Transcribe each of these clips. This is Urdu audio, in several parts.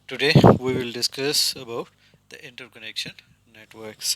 Today we will discuss about the interconnection networks.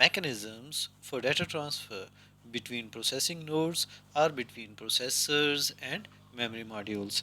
mechanisms for data transfer between processing nodes or between processors and memory modules.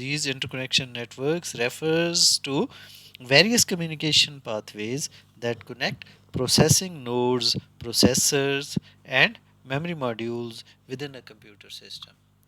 these interconnection networks refers to various communication pathways that connect processing nodes, processors and memory modules within a computer system.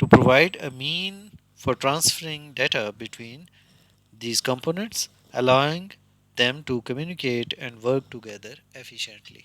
to provide a mean for transferring data between these components, allowing them to communicate and work together efficiently.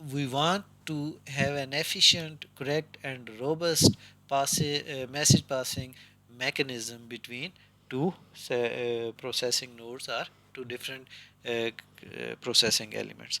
we want to have an efficient, correct and robust message passing mechanism between two processing nodes or two different processing elements.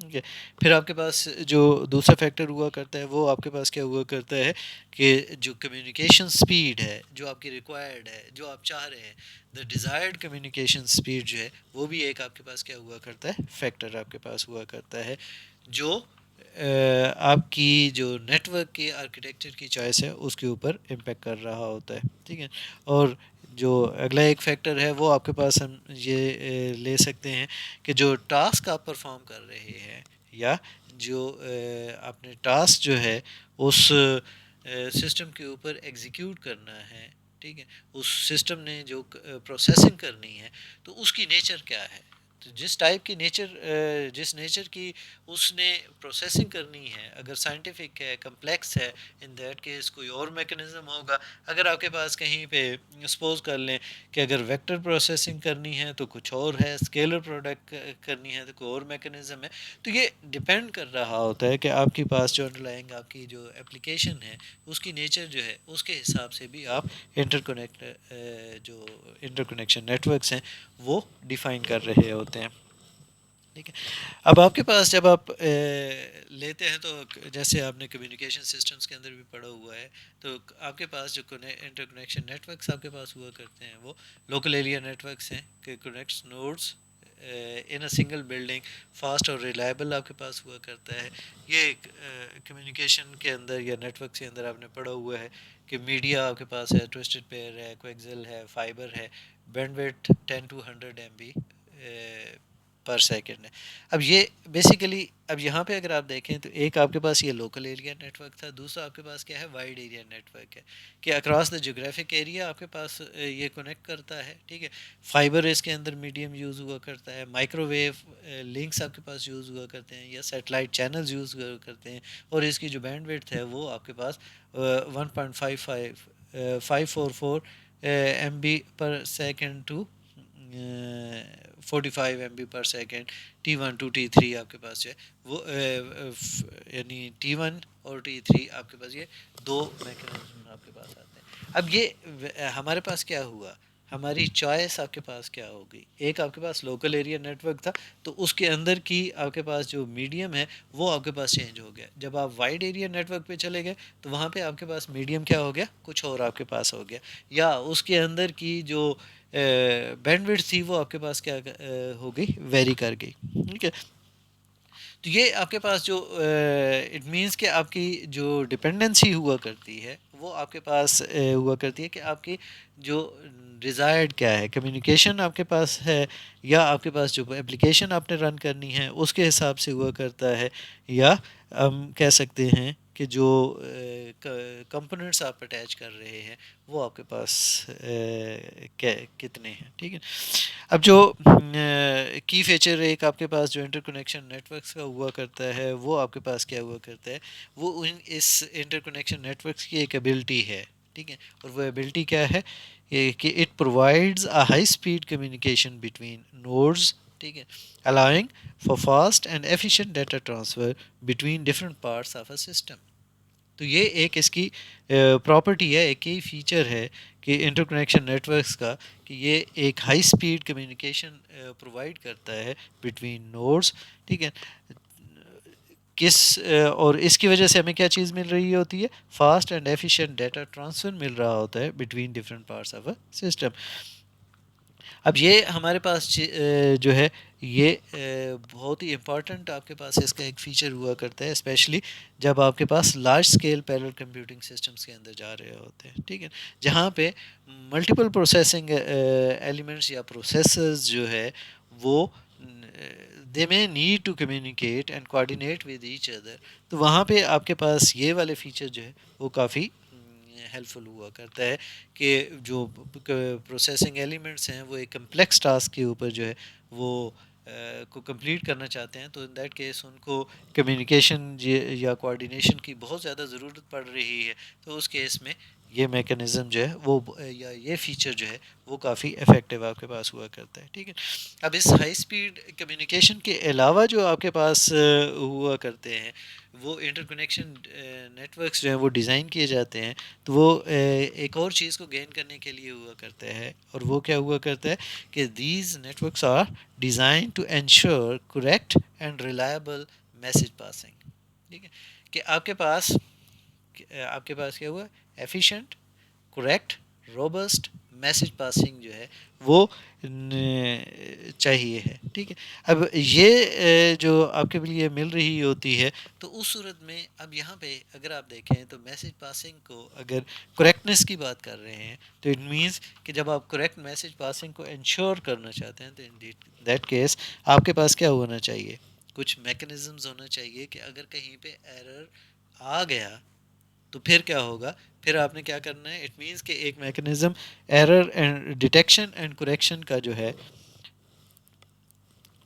ٹھیک ہے. پھر آپ کے پاس جو دوسرا فیکٹر ہوا کرتا ہے وہ آپ کے پاس کیا ہوا کرتا ہے کہ جو کمیونیکیشن سپیڈ ہے جو آپ کی ریکوائرڈ ہے جو آپ چاہ رہے ہیں دا ڈیزائرڈ کمیونیکیشن سپیڈ جو ہے وہ بھی ایک آپ کے پاس کیا ہوا کرتا ہے فیکٹر آپ کے پاس ہوا کرتا ہے جو آپ کی جو نیٹ ورک کی آرکیٹیکچر کی چوائس ہے اس کے اوپر امپیکٹ کر رہا ہوتا ہے. ٹھیک ہے. اور جو اگلا ایک فیکٹر ہے وہ آپ کے پاس ہم یہ لے سکتے ہیں کہ جو ٹاسک آپ پرفارم کر رہے ہیں یا جو آپ نے ٹاسک جو ہے اس سسٹم کے اوپر ایگزیکیوٹ کرنا ہے. ٹھیک ہے. اس سسٹم نے جو پروسیسنگ کرنی ہے تو اس کی نیچر کیا ہے. تو جس ٹائپ کی نیچر جس نیچر کی اس نے پروسیسنگ کرنی ہے اگر سائنٹیفک ہے کمپلیکس ہے ان دیٹ کیس کوئی اور میکانزم ہوگا. اگر آپ کے پاس کہیں پہ سپوز کر لیں کہ اگر ویکٹر پروسیسنگ کرنی ہے تو کچھ اور ہے اسکیلر پروڈکٹ کرنی ہے تو کوئی اور میکانزم ہے. تو یہ ڈپینڈ کر رہا ہوتا ہے کہ آپ کے پاس جو انڈر لائنگ آپ کی جو اپلیکیشن ہے اس کی نیچر جو ہے اس کے حساب سے بھی آپ جو انٹر کنیکشن نیٹ ورکس ہیں وہ ڈیفائن کر رہے ہوتے ہیں. ٹھیک ہے. اب آپ کے پاس جب آپ لیتے ہیں تو جیسے آپ نے کمیونیکیشن سسٹمز کے اندر بھی پڑھا ہوا ہے تو آپ کے پاس جو انٹر کنیکشن نیٹ ورکس آپ کے پاس ہوا کرتے ہیں وہ لوکل ایریا نیٹ ورکس ہیں کہ connects nodes in a single building fast اور ریلائبل آپ کے پاس ہوا کرتا ہے. یہ کمیونیکیشن کے اندر یا نیٹ ورکس کے اندر آپ نے پڑھا ہوا ہے کہ میڈیا آپ کے پاس ہے ٹوسٹڈ پیئر ہے کویکزل ہے فائبر ہے bandwidth 10 to 100 MB per second ہے. اب یہ بیسیکلی اب یہاں پہ اگر آپ دیکھیں تو ایک آپ کے پاس یہ لوکل ایریا نیٹ ورک تھا دوسرا آپ کے پاس کیا ہے وائڈ ایریا نیٹ ورک ہے کہ اکراس دا جغرافک ایریا آپ کے پاس یہ کنیکٹ کرتا ہے. ٹھیک ہے. فائبر اس کے اندر میڈیم یوز ہوا کرتا ہے مائکرو ویو لنکس آپ کے پاس یوز ہوا کرتے ہیں یا سیٹلائٹ چینلز یوز ہوا کرتے ہیں اور اس کی جو بینڈ ویڈتھ ہے وہ آپ کے پاس 1.544 MB per second to 45 MB per second T1 to T3 آپ کے پاس جو ہے وہ یعنی T1 اور T3 آپ کے پاس یہ دو میکانزم آپ کے پاس آتے ہیں. اب یہ ہمارے پاس کیا ہوا ہماری چوائس آپ کے پاس کیا ہوگی ایک آپ کے پاس لوکل ایریا نیٹ ورک تھا تو اس کے اندر کی آپ کے پاس جو میڈیم ہے وہ آپ کے پاس چینج ہو گیا. جب آپ وائڈ ایریا نیٹ ورک پہ چلے گئے تو وہاں پہ آپ کے پاس میڈیم کیا ہو گیا کچھ اور آپ کے پاس ہو گیا یا اس کے اندر کی جو بینڈ وڈتھ تھی وہ آپ کے پاس کیا ہو گئی ویری کر گئی. ٹھیک ہے. تو یہ آپ کے پاس جو اٹ مینس کہ آپ کی جو ڈپینڈنسی ہوا کرتی ہے وہ آپ کے پاس ہوا کرتی ہے کہ آپ کی جو ڈیزائرڈ کیا ہے کمیونیکیشن آپ کے پاس ہے یا آپ کے پاس جو اپلیکیشن آپ نے رن کرنی ہے اس کے حساب سے ہوا کرتا ہے یا ہم کہہ سکتے ہیں کہ جو کمپوننٹس آپ اٹیچ کر رہے ہیں وہ آپ کے پاس کتنے ہیں. ٹھیک ہے. اب جو کی فیچر ایک آپ کے پاس جو انٹر کنیکشن نیٹ ورکس کا ہوا کرتا ہے وہ آپ کے پاس کیا ہوا کرتا ہے وہ اس انٹر کنیکشن نیٹ ورکس کی ایک ایبلٹی ہے. ٹھیک ہے. اور وہ ایبلٹی کیا ہے کہ it provides a high speed communication between nodes. ٹھیک ہے. allowing for fast and efficient data transfer between different parts of a system. تو یہ ایک اس کی پراپرٹی ہے ایک ہی فیچر ہے کہ انٹر کنیکشن نیٹ ورکس کا کہ یہ ایک ہائی اسپیڈ کمیونیکیشن پرووائڈ کرتا ہے بٹوین نوڈس. ٹھیک ہے. اور اس کی وجہ سے ہمیں کیا چیز مل رہی ہوتی ہے fast and efficient data transfer مل رہا ہوتا ہے between different parts of a system. اب یہ ہمارے پاس جو ہے یہ بہت ہی امپورٹنٹ آپ کے پاس اس کا ایک فیچر ہوا کرتا ہے اسپیشلی جب آپ کے پاس large scale parallel computing systems کے اندر جا رہے ہوتے ہیں. ٹھیک ہے. جہاں پہ ملٹیپل پروسیسنگ ایلیمنٹس یا پروسیسرز جو ہے وہ دے میں need to communicate and coordinate with each other. تو وہاں پہ آپ کے پاس یہ والے فیچر جو ہے وہ کافی ہیلپ فل ہوا کرتا ہے کہ جو پروسیسنگ ایلیمنٹس ہیں وہ ایک کمپلیکس ٹاسک کے اوپر جو ہے وہ کو کمپلیٹ کرنا چاہتے ہیں تو ان دیٹ کیس ان کو کمیونیکیشن یا کوآرڈینیشن کی بہت زیادہ ضرورت پڑ رہی ہے. تو اس کیس میں یہ میکانزم جو ہے وہ یا یہ فیچر جو ہے وہ کافی افیکٹو آپ کے پاس ہوا کرتا ہے. ٹھیک ہے. اب اس ہائی اسپیڈ کمیونیکیشن کے علاوہ جو آپ کے پاس ہوا کرتے ہیں وہ انٹر کنیکشن نیٹ ورکس جو ہیں وہ ڈیزائن کیے جاتے ہیں تو وہ ایک اور چیز کو گین کرنے کے لیے ہوا کرتا ہے, اور وہ کیا ہوا کرتا ہے کہ these networks are designed to ensure correct and reliable message passing. ٹھیک ہے کہ آپ کے پاس کیا ہوا efficient correct robust message passing جو ہے وہ چاہیے ہے. ٹھیک ہے. اب یہ جو آپ کے لیے مل رہی ہوتی ہے تو اس صورت میں اب یہاں پہ اگر آپ دیکھیں تو میسج پاسنگ کو اگر کریکٹنیس کی بات کر رہے ہیں تو اٹ مینس کہ جب آپ کریکٹ میسج پاسنگ کو انشور کرنا چاہتے ہیں تو ان دیٹ کیس آپ کے پاس کیا ہونا چاہیے, کچھ میکانزمز ہونا چاہیے کہ اگر کہیں پہ ایرر آ گیا تو پھر کیا ہوگا, پھر آپ نے کیا کرنا ہے, اٹ مینس کہ ایک mechanism error and detection and correction کا جو ہے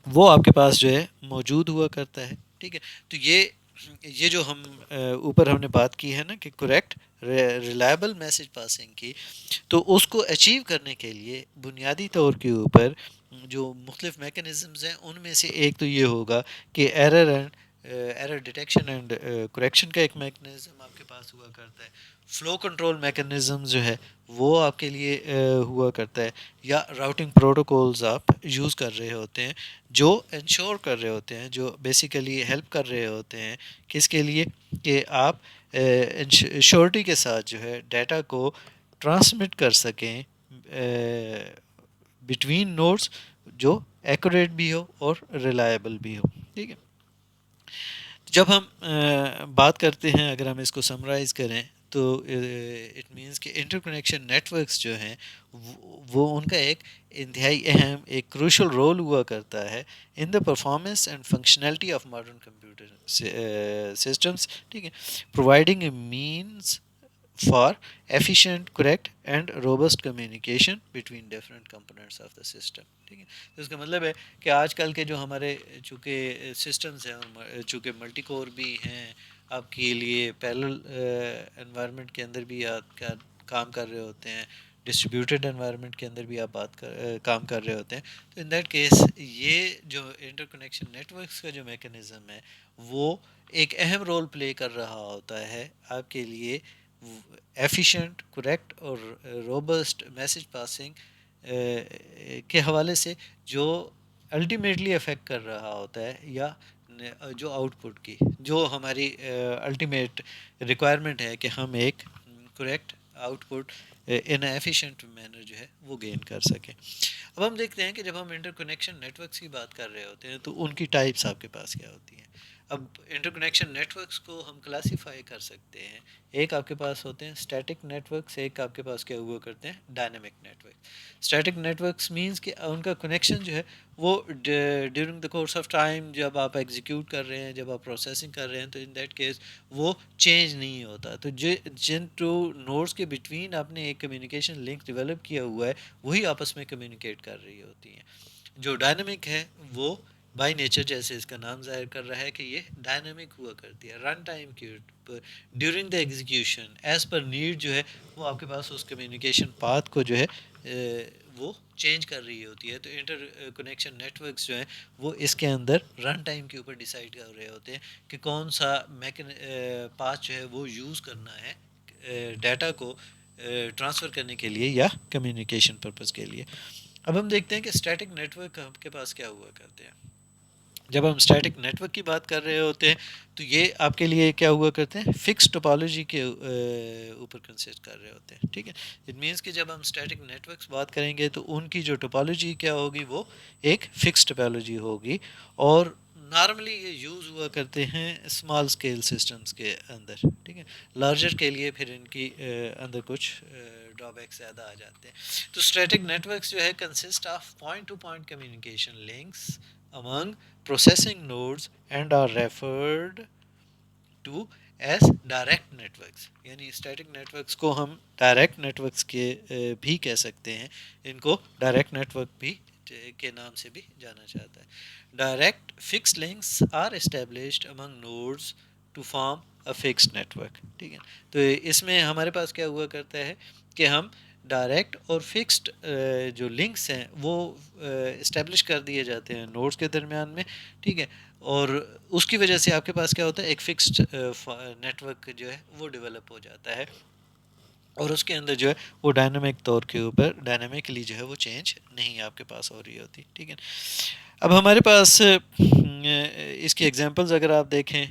وہ آپ کے پاس جو ہے موجود ہوا کرتا ہے. ٹھیک ہے. تو یہ جو ہم اوپر ہم نے بات کی ہے نا کہ کریکٹ ریلائبل میسج پاسنگ کی, تو اس کو اچیو کرنے کے لیے بنیادی طور کے اوپر جو مختلف میکانزمز ہیں ان میں سے ایک تو یہ ہوگا کہ ایرر ڈیٹیکشن اینڈ کریکشن کا ایک میکانزم آپ کے پاس ہوا کرتا ہے. فلو کنٹرول میکانزم جو ہے وہ آپ کے لیے ہوا کرتا ہے, یا راؤٹنگ پروٹوکولز آپ یوز کر رہے ہوتے ہیں جو انشور کر رہے ہوتے ہیں, جو بیسیکلی ہیلپ کر رہے ہوتے ہیں کس کے لیے کہ آپ شیورٹی کے ساتھ جو ہے ڈیٹا کو ٹرانسمٹ کر سکیں بٹوین نوڈس جو ایکوریٹ بھی ہو اور ریلائبل بھی ہو. ٹھیک ہے. جب ہم بات کرتے ہیں, اگر ہم اس کو سمرائز کریں تو اٹ مینس کہ انٹر کنیکشن نیٹ ورکس جو ہیں وہ ان کا ایک انتہائی اہم ایک کروشل رول ہوا کرتا ہے in the performance and functionality of modern computer systems. ٹھیک ہے. Providing a means for efficient correct and robust communication between different components of the system. ٹھیک ہے. تو اس کا مطلب ہے کہ آج کل کے جو ہمارے چونکہ سسٹمز ہیں اور چونکہ ملٹی کور بھی ہیں آپ کے لیے پیرلل انوائرمنٹ کے اندر بھی آپ کام کر رہے ہوتے ہیں, ڈسٹریبیوٹیڈ انوائرمنٹ کے اندر بھی آپ کام کر رہے ہوتے ہیں, تو ان دیٹ کیس یہ جو انٹر کنیکشن نیٹ ورکس کا جو میکانزم ہے وہ ایک اہم رول پلے کر رہا ہوتا ہے آپ کے لیے ایفیشینٹ کریکٹ اور روبسٹ میسج پاسنگ کے حوالے سے, جو الٹیمیٹلی افیکٹ کر رہا ہوتا ہے یا جو آؤٹ پٹ کی جو ہماری الٹیمیٹ ریکوائرمنٹ ہے کہ ہم ایک کریکٹ آؤٹ پٹ ان ایفیشینٹ مینر جو ہے وہ گین کر سکیں. اب ہم دیکھتے ہیں کہ جب ہم انٹر کنیکشن نیٹ ورکس کی بات کر رہے ہوتے ہیں تو ان کی ٹائپس آپ کے پاس کیا ہوتی ہیں. اب انٹر کنیکشن نیٹ ورکس کو ہم کلاسیفائی کر سکتے ہیں, ایک آپ کے پاس ہوتے ہیں اسٹیٹک نیٹ ورکس, ایک آپ کے پاس کیا ہوا کرتے ہیں dynamic network. Static networks means کہ ان کا کنیکشن جو ہے وہ during the course of time جب آپ ایگزیکیوٹ کر رہے ہیں, جب آپ پروسیسنگ کر رہے ہیں, تو ان دیٹ کیس وہ چینج نہیں ہوتا. تو جن ٹو نوڈس کے بٹوین آپ نے ایک کمیونیکیشن لنک ڈیولپ کیا ہوا ہے وہی آپس میں کمیونیکیٹ کر رہی ہوتی ہیں. جو ڈائنامک ہے وہ بائی نیچر جیسے اس کا نام ظاہر کر رہا ہے کہ یہ ڈائنامک ہوا کرتی ہے, رن ٹائم کی during the execution as per need جو ہے وہ آپ کے پاس اس کمیونیکیشن پاتھ کو جو ہے وہ چینج کر رہی ہوتی ہے. تو انٹر کنیکشن نیٹ ورکس جو ہیں وہ اس کے اندر رن ٹائم کے اوپر ڈیسائیڈ کر رہے ہوتے ہیں کہ کون سا پاتھ جو ہے وہ یوز کرنا ہے ڈیٹا کو ٹرانسفر کرنے کے لیے یا کمیونیکیشن پرپز کے لیے. اب ہم دیکھتے ہیں کہ اسٹیٹک نیٹ ورک آپ کے پاس کیا ہوا کرتے ہیں. جب ہم اسٹیٹک نیٹ ورک کی بات کر رہے ہوتے ہیں تو یہ آپ کے لیے کیا ہوا کرتے ہیں فکس ٹوپالوجی کے اوپر کنسسٹ کر رہے ہوتے ہیں. ٹھیک ہے. اٹ مینس کہ جب ہم اسٹیٹک نیٹ ورکس بات کریں گے تو ان کی جو ٹوپالوجی کیا ہوگی وہ ایک فکس ٹوپالوجی ہوگی, اور نارملی یہ یوز ہوا کرتے ہیں اسمال اسکیل سسٹمز کے اندر. ٹھیک ہے. لارجر کے لیے پھر ان کی اندر کچھ ڈرا بیک زیادہ آ جاتے ہیں. تو اسٹیٹک نیٹ ورکس جو ہے consist of point to point communication links among processing nodes and are referred to as direct networks. یعنی اسٹیٹک نیٹ ورکس کو ہم ڈائریکٹ نیٹ ورکس کے بھی کہہ سکتے ہیں, ان کو ڈائریکٹ نیٹ ورک بھی کے نام سے بھی جانا جاتا ہے. Direct fix links are established among nodes to form fixed network. ٹھیک ہے. تو اس میں ہمارے پاس کیا ہوا کرتا ہے کہ ہم ڈائریکٹ اور فکسڈ جو لنکس ہیں وہ اسٹیبلش کر دیے جاتے ہیں نوڈس کے درمیان میں. ٹھیک ہے. اور اس کی وجہ سے آپ کے پاس کیا ہوتا ہے ایک فکسڈ نیٹورک جو ہے وہ ڈیولپ ہو جاتا ہے, اور اس کے اندر جو ہے وہ ڈائنامک طور کے اوپر ڈائنامکلی جو ہے وہ چینج نہیں آپ کے پاس ہو رہی ہوتی. ٹھیک ہے. اب ہمارے پاس اس کی ایگزامپلز اگر آپ دیکھیں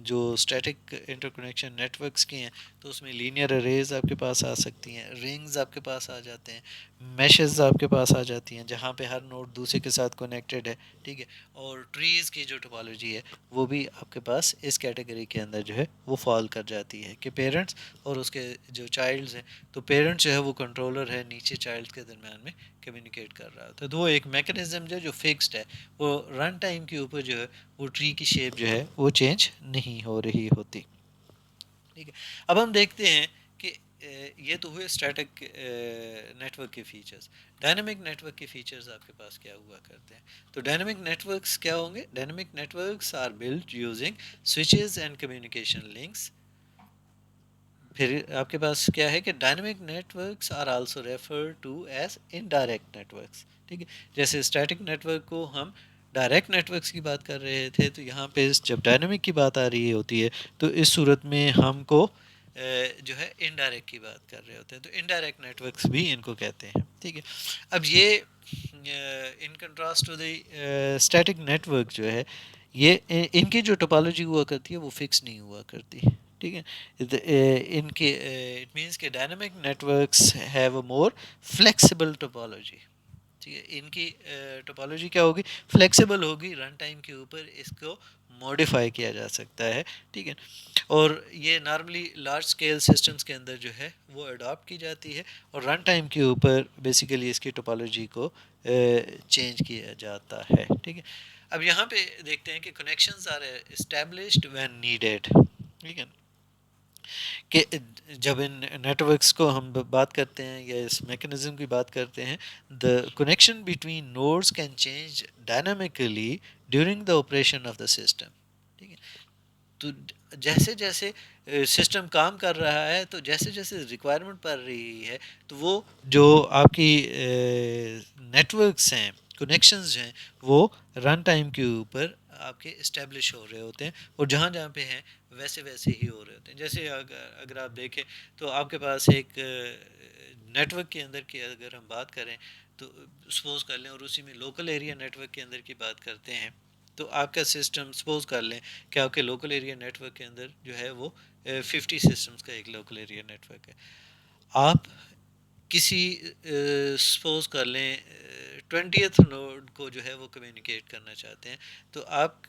جو static interconnection networks کی ہیں تو اس میں لینئر اریز آپ کے پاس آ سکتی ہیں, رنگز آپ کے پاس آ جاتے ہیں, میشز آپ کے پاس آ جاتی ہیں جہاں پہ ہر نوڈ دوسرے کے ساتھ کنیکٹڈ ہے. ٹھیک ہے. اور ٹریز کی جو ٹوپالوجی ہے وہ بھی آپ کے پاس اس کیٹیگری کے اندر جو ہے وہ فال کر جاتی ہے کہ پیرنٹس اور اس کے جو چائلڈز ہیں, تو پیرنٹس جو ہے وہ کنٹرولر ہے, نیچے چائلڈ کے درمیان میں کمیونیکیٹ کر رہا ہوتا ہے. تو وہ ایک میکانزم جو فکسڈ ہے, وہ رن ٹائم کے اوپر جو ہے وہ ٹری کی شیپ جو ہے وہ چینج نہیں ہو رہی ہوتی. ٹھیک ہے. اب ہم دیکھتے ہیں کہ یہ تو ہوئے اسٹیٹک نیٹ ورک کے فیچرز. ڈائنامک نیٹ ورک کے فیچرز آپ کے پاس کیا ہوا کرتے ہیں. تو ڈائنامک نیٹ ورکس کیا ہوں گے. Dynamic networks are built using switches and communication links. پھر آپ کے پاس کیا ہے کہ dynamic networks are also refer to as indirect networks. ٹھیک ہے. جیسے اسٹیٹک نیٹ ورک کو ہم ڈائریکٹ نیٹ ورکس کی بات کر رہے تھے, تو یہاں پہ جب ڈائنامک کی بات آ رہی ہوتی ہے تو اس صورت میں ہم کو جو ہے انڈائریکٹ کی بات کر رہے ہوتے ہیں. تو انڈائریکٹ نیٹ ورکس بھی ان کو کہتے ہیں. ٹھیک ہے. اب یہ in contrast to the static network جو ہے یہ ان کی جو ٹوپالوجی ہوا کرتی ہے وہ فکس نہیں ہوا کرتی. ٹھیک ہے. ان کے اٹ مینس کہ dynamic networks have a more flexible topology. ٹھیک ہے. ان کی ٹوپالوجی کیا ہوگی, فلیکسیبل ہوگی, رن ٹائم کے اوپر اس کو موڈیفائی کیا جا سکتا ہے. ٹھیک ہے. اور یہ نارملی لارج اسکیل سسٹمز کے اندر جو ہے وہ اڈاپٹ کی جاتی ہے, اور رن ٹائم کے اوپر بیسیکلی اس کی ٹوپالوجی کو چینج کیا جاتا ہے. ٹھیک ہے. اب یہاں پہ دیکھتے ہیں کہ connections are established when needed. ٹھیک ہے. کہ جب ان نیٹ ورکس کو ہم بات کرتے ہیں یا اس میکانزم کی بات کرتے ہیں, the connection between nodes can change dynamically during the operation of the system. ٹھیک ہے. تو جیسے جیسے سسٹم کام کر رہا ہے, تو جیسے جیسے ریکوائرمنٹ پڑ رہی ہے, تو وہ جو آپ کی نیٹ ورکس ہیں, کنیکشنز ہیں, وہ رن ٹائم کے اوپر آپ کے اسٹیبلش ہو رہے ہوتے ہیں, اور جہاں جہاں پہ ہیں ویسے ویسے ہی ہو رہے ہوتے ہیں. جیسے اگر آپ دیکھیں تو آپ کے پاس ایک نیٹ ورک کے اندر کی اگر ہم بات کریں تو سپوز کر لیں, اور اسی میں لوکل ایریا نیٹ ورک کے اندر کی بات کرتے ہیں, تو آپ کا سسٹم سپوز کر لیں کہ آپ کے لوکل ایریا نیٹ ورک کے اندر جو ہے وہ 50 سسٹمز کا ایک لوکل ایریا نیٹ ورک ہے. آپ کسی سپوز کر لیں 20th نوڈ کو جو ہے وہ کمیونیکیٹ کرنا چاہتے ہیں, تو آپ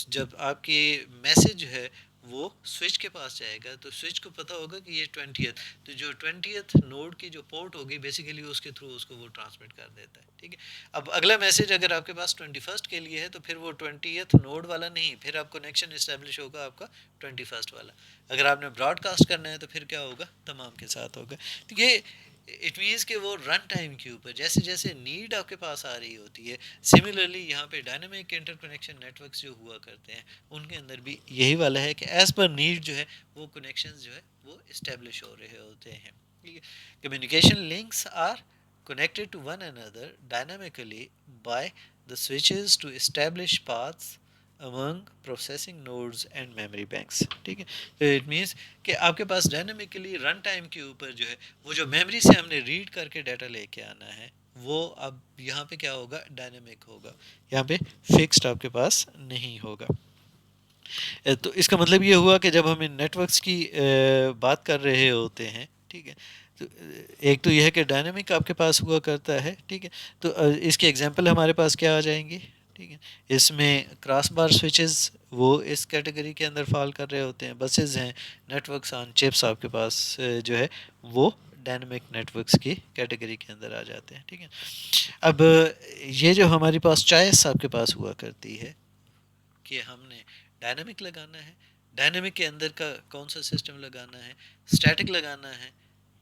جب آپ کی میسج ہے وہ سوئچ کے پاس جائے گا, تو سوئچ کو پتہ ہوگا کہ یہ 20th, تو جو 20th نوڈ کی جو پورٹ ہوگی بیسیکلی اس کے تھرو اس کو وہ ٹرانسمٹ کر دیتا ہے. ٹھیک ہے. اب اگلا میسج اگر آپ کے پاس 21st کے لیے ہے, تو پھر وہ 20th نوڈ والا نہیں, پھر آپ کنیکشن اسٹیبلش ہوگا آپ کا 21st والا. اگر آپ نے براڈ کاسٹ کرنا ہے تو پھر کیا ہوگا, تمام کے ساتھ ہوگا. تو یہ اٹ مینس کہ وہ رن ٹائم کے اوپر جیسے جیسے نیڈ آپ کے پاس آ رہی ہوتی ہے, سملرلی یہاں پہ dynamic interconnection networks جو ہوا کرتے ہیں ان کے اندر بھی یہی والا ہے کہ ایز پر نیڈ جو ہے وہ کنیکشنز جو ہے وہ اسٹیبلش ہو رہے ہوتے ہیں. Communication links are connected to one another dynamically by the switches to establish paths among processing nodes and memory banks. ٹھیک ہے. تو اٹ مینس کہ آپ کے پاس ڈائنامکلی رن ٹائم کے اوپر جو ہے وہ جو میموری سے ہم نے ریڈ کر کے ڈیٹا لے کے آنا ہے وہ اب یہاں پہ کیا ہوگا, ڈائنامک ہوگا, یہاں پہ فکسڈ آپ کے پاس نہیں ہوگا. تو اس کا مطلب یہ ہوا کہ جب ہم ان نیٹ ورکس کی بات کر رہے ہوتے ہیں, ٹھیک ہے, تو ایک تو یہ ہے کہ ڈائنامک آپ کے پاس ہوا کرتا ہے. ٹھیک ہے. تو اس کی ایگزامپل ہمارے پاس کیا آ جائیں گی. ٹھیک ہے. اس میں کراس بار سوئچز وہ اس کیٹیگری کے اندر فال کر رہے ہوتے ہیں, بسز ہیں, نیٹ ورکس آن چپس آپ کے پاس جو ہے وہ ڈائنامک نیٹ ورکس کی کیٹیگری کے اندر آ جاتے ہیں. ٹھیک ہے. اب یہ جو ہمارے پاس چوائس آپ کے پاس ہوا کرتی ہے کہ ہم نے ڈائنامک لگانا ہے, ڈائنامک کے اندر کا کون سا سسٹم لگانا ہے, اسٹیٹک لگانا ہے,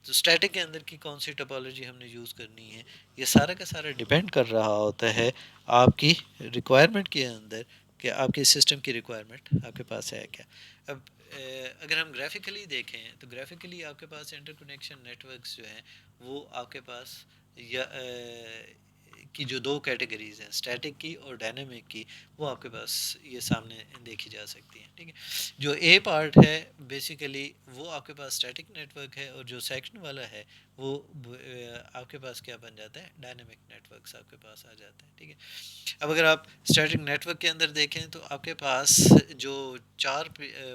تو اسٹیٹک کے اندر کی کون سی ٹوپالوجی ہم نے یوز کرنی ہے, یہ سارا کا سارا ڈیپینڈ کر رہا ہوتا ہے آپ کی ریکوائرمنٹ کے اندر کہ آپ کے سسٹم کی ریکوائرمنٹ آپ کے پاس ہے کیا. اب اگر ہم گرافیکلی دیکھیں تو گرافیکلی آپ کے پاس انٹر کنیکشن نیٹ ورکس جو ہیں وہ آپ کے پاس یا کی جو دو کیٹیگریز ہیں اسٹیٹک کی اور ڈائنامک کی، وہ آپ کے پاس یہ سامنے دیکھی جا سکتی ہیں، ٹھیک ہے۔ جو اے پارٹ ہے بیسیکلی وہ آپ کے پاس اسٹیٹک نیٹ ورک ہے، اور جو سیکشن والا ہے وہ آپ کے پاس کیا بن جاتا ہے، ڈائنامک نیٹ ورکس آپ کے پاس آ جاتے ہیں، ٹھیک ہے۔ اب اگر آپ اسٹیٹک نیٹ ورک کے اندر دیکھیں تو آپ کے پاس جو چار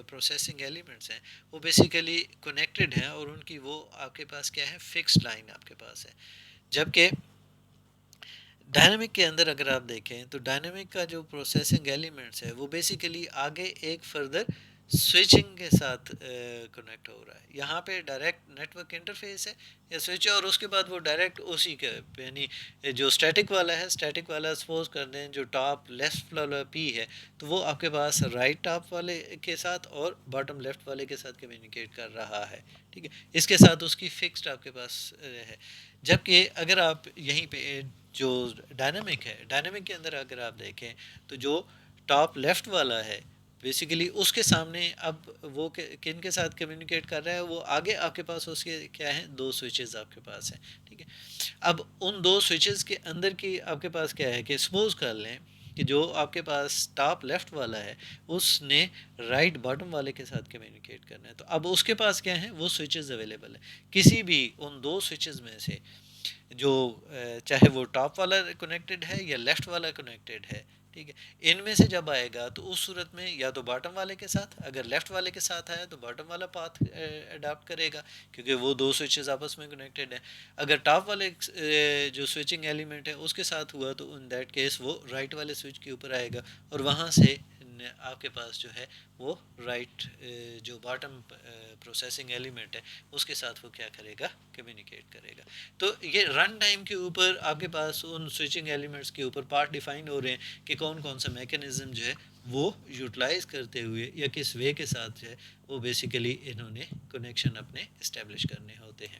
پروسیسنگ ایلیمنٹس ہیں وہ بیسیکلی کنیکٹڈ ہیں، اور ان کی وہ آپ کے پاس کیا ہے، فکسڈ لائن آپ کے پاس ہے۔ جبکہ ڈائنامک کے اندر اگر آپ دیکھیں تو ڈائنامک کا جو پروسیسنگ ایلیمنٹس ہے وہ بیسیکلی آگے ایک فردر سوئچنگ کے ساتھ کنیکٹ ہو رہا ہے۔ یہاں پہ ڈائریکٹ نیٹ ورک انٹرفیس ہے یا سوئچ ہے، اور اس کے بعد وہ ڈائریکٹ اسی کے یعنی جو اسٹیٹک والا ہے، اسٹیٹک والا سپوز کر دیں جو ٹاپ لیفٹ والا پی ہے تو وہ آپ کے پاس رائٹ ٹاپ والے کے ساتھ اور باٹم لیفٹ والے کے ساتھ کمیونیکیٹ کر رہا ہے، ٹھیک ہے۔ اس کے ساتھ اس کی فکسڈ آپ کے پاس ہے۔ جبکہ اگر آپ یہیں پہ جو ڈائنامک ہے، ڈائنامک کے اندر اگر آپ دیکھیں تو جو ٹاپ لیفٹ والا ہے بیسیکلی اس کے سامنے اب وہ کن کے ساتھ کمیونیکیٹ کر رہا ہے، وہ آگے آپ کے پاس اس کے کیا ہیں، دو سوئچز آپ کے پاس ہیں، ٹھیک ہے۔ اب ان دو سوئچز کے اندر کی آپ کے پاس کیا ہے کہ سپوز کر لیں کہ جو آپ کے پاس ٹاپ لیفٹ والا ہے اس نے رائٹ باٹم والے کے ساتھ کمیونیکیٹ کرنا ہے، تو اب اس کے پاس کیا ہیں، وہ سوئچز اویلیبل ہیں۔ کسی بھی ان دو سوئچز میں سے جو چاہے وہ ٹاپ والا کنیکٹڈ ہے یا لیفٹ والا کنیکٹڈ ہے، ٹھیک ہے، ان میں سے جب آئے گا تو اس صورت میں یا تو باٹم والے کے ساتھ، اگر لیفٹ والے کے ساتھ آیا تو باٹم والا پاتھ اڈاپٹ کرے گا کیونکہ وہ دو سوئچز آپس میں کنیکٹڈ ہیں۔ اگر ٹاپ والے جو سوئچنگ ایلیمنٹ ہے اس کے ساتھ ہوا تو ان دیٹ کیس وہ رائٹ والے سوئچ کے اوپر آئے گا، اور وہاں سے آپ کے پاس جو ہے وہ رائٹ جو باٹم پروسیسنگ ایلیمنٹ ہے اس کے ساتھ وہ کیا کرے گا، کمیونیکیٹ کرے گا۔ تو یہ رن ٹائم کے اوپر آپ کے پاس ان سوئچنگ ایلیمنٹس کے اوپر پارٹ ڈیفائن ہو رہے ہیں کہ کون کون سا میکانزم جو ہے وہ یوٹیلائز کرتے ہوئے یا کس وے کے ساتھ جو ہے وہ بیسیکلی انہوں نے کنیکشن اپنے اسٹیبلش کرنے ہوتے ہیں۔